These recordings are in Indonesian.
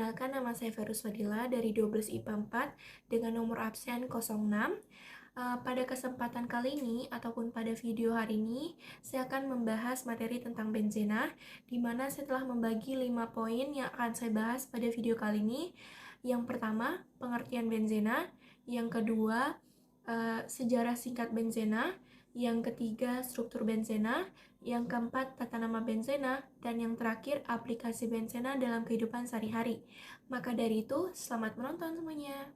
Perkenalkan, nama saya Ferus Fadila dari 12 IPA 4 dengan nomor absen 06. Pada kesempatan kali ini ataupun pada video hari ini, saya akan membahas materi tentang benzena, di mana saya telah membagi 5 poin yang akan saya bahas pada video kali ini. Yang pertama, pengertian benzena. Yang kedua, sejarah singkat benzena. Yang ketiga, struktur benzena. Yang keempat, tata nama benzena. Dan yang terakhir, aplikasi benzena dalam kehidupan sehari-hari. Maka dari itu, selamat menonton semuanya.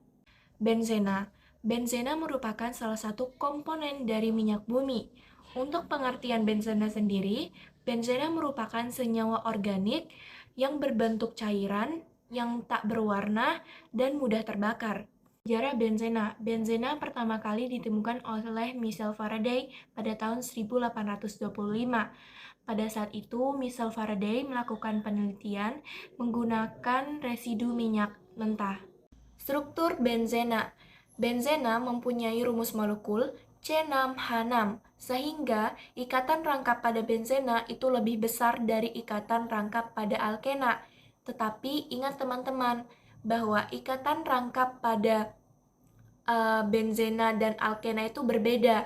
Benzena. Benzena merupakan salah satu komponen dari minyak bumi. Untuk pengertian benzena sendiri, benzena merupakan senyawa organik yang berbentuk cairan, yang tak berwarna, dan mudah terbakar. Sejarah benzena. Benzena pertama kali ditemukan oleh Michel Faraday pada tahun 1825. Pada saat itu, Michel Faraday melakukan penelitian menggunakan residu minyak mentah. Struktur benzena. Benzena mempunyai rumus molekul C6H6, sehingga ikatan rangkap pada benzena itu lebih besar dari ikatan rangkap pada alkena. Tetapi ingat teman-teman, bahwa ikatan rangkap pada benzena dan alkena itu berbeda.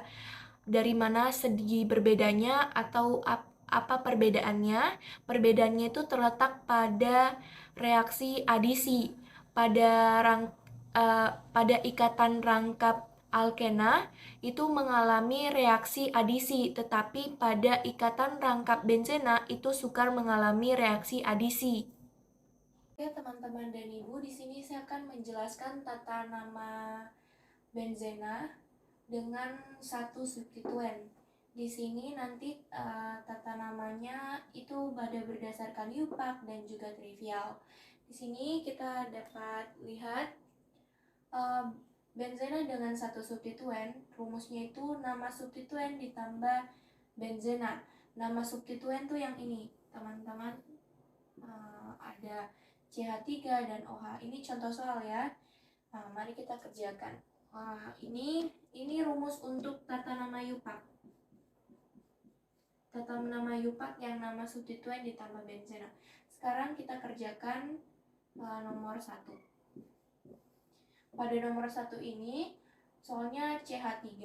Dari mana segi berbedanya atau apa perbedaannya? Perbedaannya itu terletak pada reaksi adisi. Pada ikatan rangkap alkena itu mengalami reaksi adisi, tetapi pada ikatan rangkap benzena itu sukar mengalami reaksi adisi. Oke, teman-teman dan ibu, di sini saya akan menjelaskan tata nama benzena dengan satu substituen. Di sini nanti tata namanya itu pada berdasarkan yupak dan juga trivial. Di sini kita dapat lihat benzena dengan satu substituen, rumusnya itu nama substituen ditambah benzena. Nama substituen tuh yang ini, teman-teman. Ada CH3 dan OH. Ini contoh soal ya. Mari kita kerjakan. Ini rumus untuk tata nama yupak. Tata nama yupak yang nama substituen ditambah benzena. Sekarang kita kerjakan nomor 1. Pada nomor 1 ini, soalnya CH3,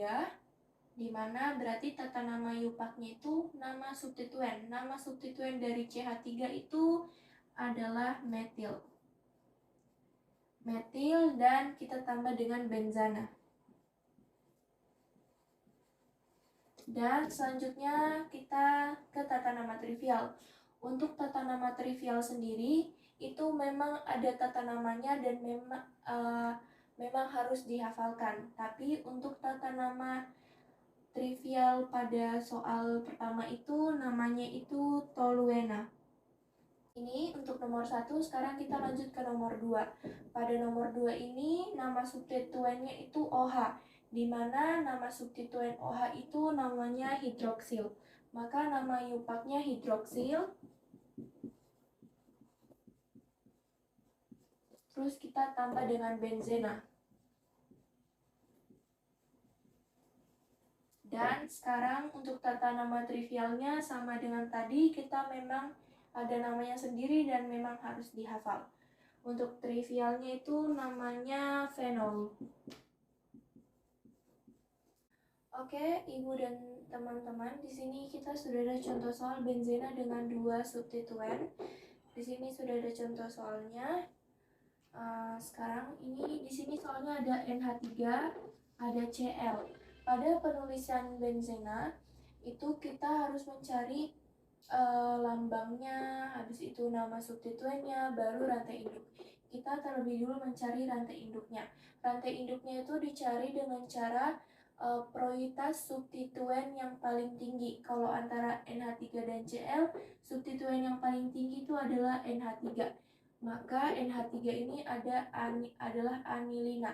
di mana berarti tata nama yupaknya itu nama substituen. Nama substituen dari CH3 itu adalah metil. Metil dan kita tambah dengan benzana. Dan selanjutnya kita ke tata nama trivial. Untuk tata nama trivial sendiri itu memang ada tata namanya dan memang harus dihafalkan. Tapi untuk tata nama trivial pada soal pertama itu namanya itu toluena. Ini untuk nomor 1, sekarang kita lanjut ke nomor 2. Pada nomor 2 ini nama substituennya itu OH, di mana nama substituen OH itu namanya hidroksil. Maka nama yupaknya hidroksil. Terus kita tambah dengan benzena. Dan sekarang untuk tata nama trivialnya sama dengan tadi, kita memang ada namanya sendiri dan memang harus dihafal. Untuk trivialnya itu namanya fenol. Oke, ibu dan teman-teman, di sini kita sudah ada contoh soal benzena dengan 2 substituen. Di sini sudah ada contoh soalnya. Sekarang ini di sini soalnya ada NH3, ada Cl. Pada penulisan benzena itu kita harus mencari lambangnya, habis itu nama substituennya, baru rantai induk. Kita terlebih dulu mencari rantai induknya. Rantai induknya itu dicari dengan cara prioritas substituen yang paling tinggi. Kalau antara NH3 dan Cl, substituen yang paling tinggi itu adalah NH3. Maka NH3 ini adalah anilina.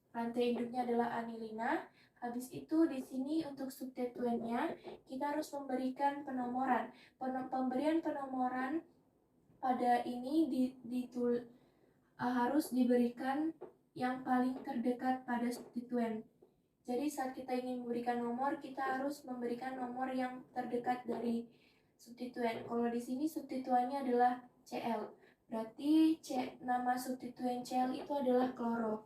Rantai induknya adalah anilina. Habis itu di sini untuk substituennya kita harus memberikan penomoran. Pemberian penomoran pada ini harus diberikan yang paling terdekat pada substituen. Jadi saat kita ingin memberikan nomor, kita harus memberikan nomor yang terdekat dari substituen. Kalau di sini substituennya adalah Cl. Berarti nama substituen Cl itu adalah kloro.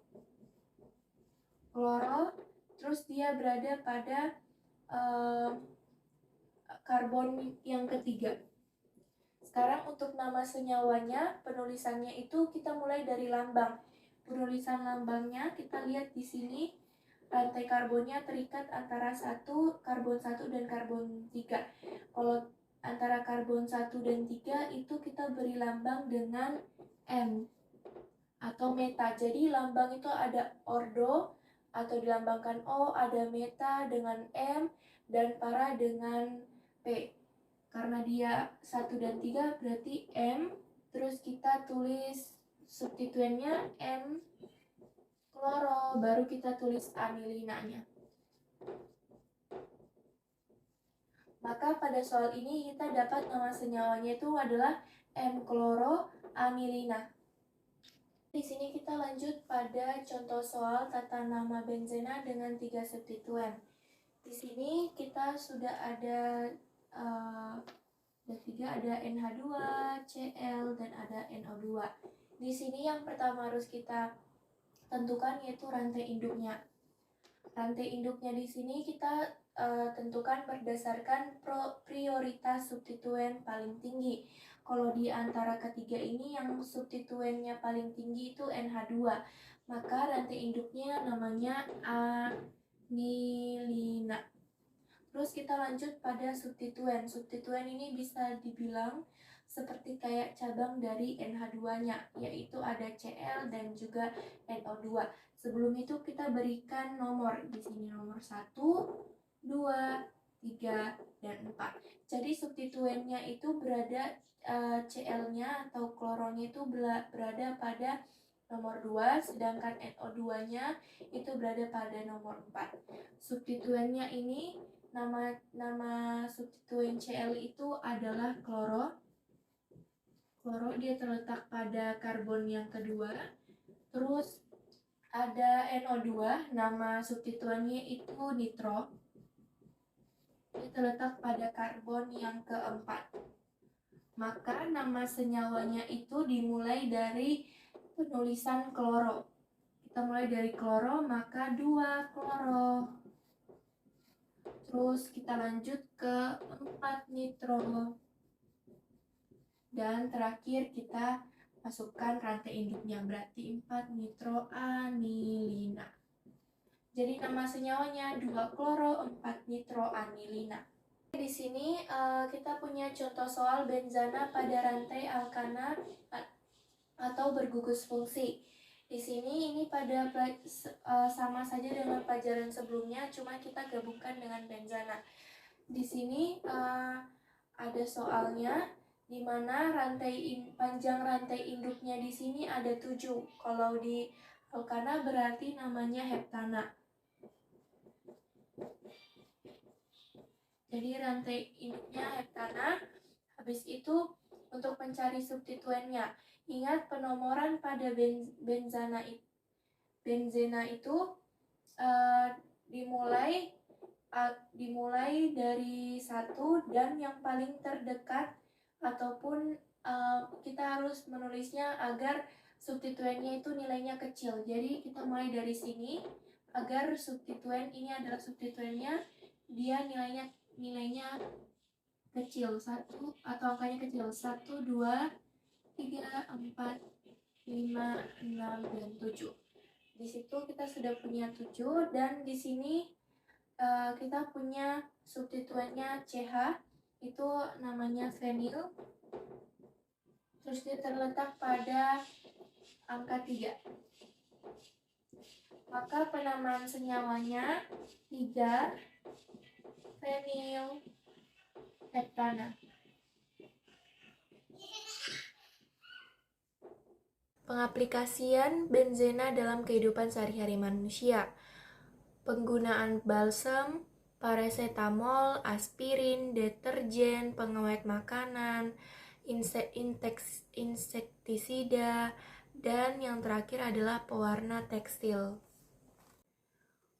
Terus dia berada pada karbon yang ketiga. Sekarang untuk nama senyawanya, penulisannya itu kita mulai dari lambang. Penulisan lambangnya kita lihat di sini, rantai karbonnya terikat antara karbon 1 dan karbon 3. Kalau antara karbon 1 dan 3 itu kita beri lambang dengan M atau meta. Jadi lambang itu ada ordo atau dilambangkan O, ada meta dengan M, dan para dengan P. Karena dia 1 dan 3 berarti M, terus kita tulis substituennya M kloro, baru kita tulis anilinanya. Maka pada soal ini kita dapat nama senyawanya itu adalah M kloro anilina. Di sini kita lanjut pada contoh soal tata nama benzena dengan 3 substituen. Di sini kita sudah ada ada NH2, Cl, dan ada NO2. Di sini yang pertama harus kita tentukan yaitu rantai induknya. Rantai induknya di sini kita tentukan berdasarkan prioritas substituen paling tinggi. Kalau di antara ketiga ini yang substituennya paling tinggi itu NH2, maka rantai induknya namanya anilina. Terus kita lanjut pada substituen. Substituen ini bisa dibilang seperti kayak cabang dari NH2-nya, yaitu ada Cl dan juga NO2. Sebelum itu kita berikan nomor. Di sini nomor 1, 2, 3, dan 4. Jadi substituennya itu berada Cl-nya atau kloronya itu berada pada nomor 2, sedangkan NO2-nya itu berada pada nomor 4. Substituennya ini, nama substituen Cl itu adalah kloro. Kloro dia terletak pada karbon yang kedua. Terus ada NO2, nama substituennya itu nitro. Dia terletak pada karbon yang keempat. Maka nama senyawanya itu dimulai dari penulisan kloro. Kita mulai dari kloro, maka 2 kloro. Terus kita lanjut ke 4 nitro. Dan terakhir kita masukkan rantai induknya, berarti 4 nitroanilina. Jadi nama senyawanya 2 kloro 4 nitroanilina. Di sini kita punya contoh soal benzana pada rantai alkana atau bergugus fungsi. Di sini ini pada sama saja dengan pelajaran sebelumnya, cuma kita gabungkan dengan benzana. Di sini ada soalnya di mana panjang rantai induknya di sini ada 7. Kalau di alkana berarti namanya heptana. Jadi rantai induknya heptana. Habis itu untuk mencari substituennya, ingat penomoran pada benzena itu dimulai dari 1 dan yang paling terdekat, ataupun kita harus menulisnya agar substituennya itu nilainya kecil. Jadi kita mulai dari sini agar substituen ini adalah substituennya, dia nilainya kecil, 1 atau angkanya kecil, 1, 2, 3, 4, 5, 6, dan 7. Di situ kita sudah punya 7, dan di sini kita punya substituennya CH, itu namanya fenil. Terus dia terletak pada angka 3. Maka penamaan senyawanya 3 fenil heptana. Pengaplikasian benzena dalam kehidupan sehari-hari manusia. Penggunaan balsam, paracetamol, aspirin, deterjen, pengawet makanan, insektisida, dan yang terakhir adalah pewarna tekstil.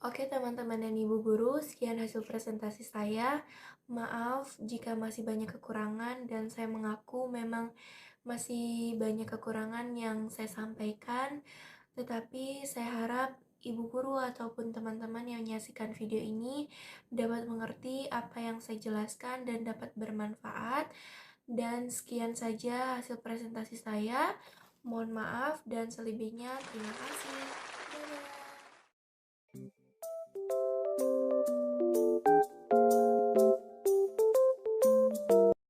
Oke teman-teman dan ibu guru, sekian hasil presentasi saya. Maaf jika masih banyak kekurangan dan saya mengaku memang masih banyak kekurangan yang saya sampaikan. Tetapi saya harap ibu guru ataupun teman-teman yang menyaksikan video ini dapat mengerti apa yang saya jelaskan dan dapat bermanfaat. Dan sekian saja hasil presentasi saya. Mohon maaf dan selebihnya terima kasih.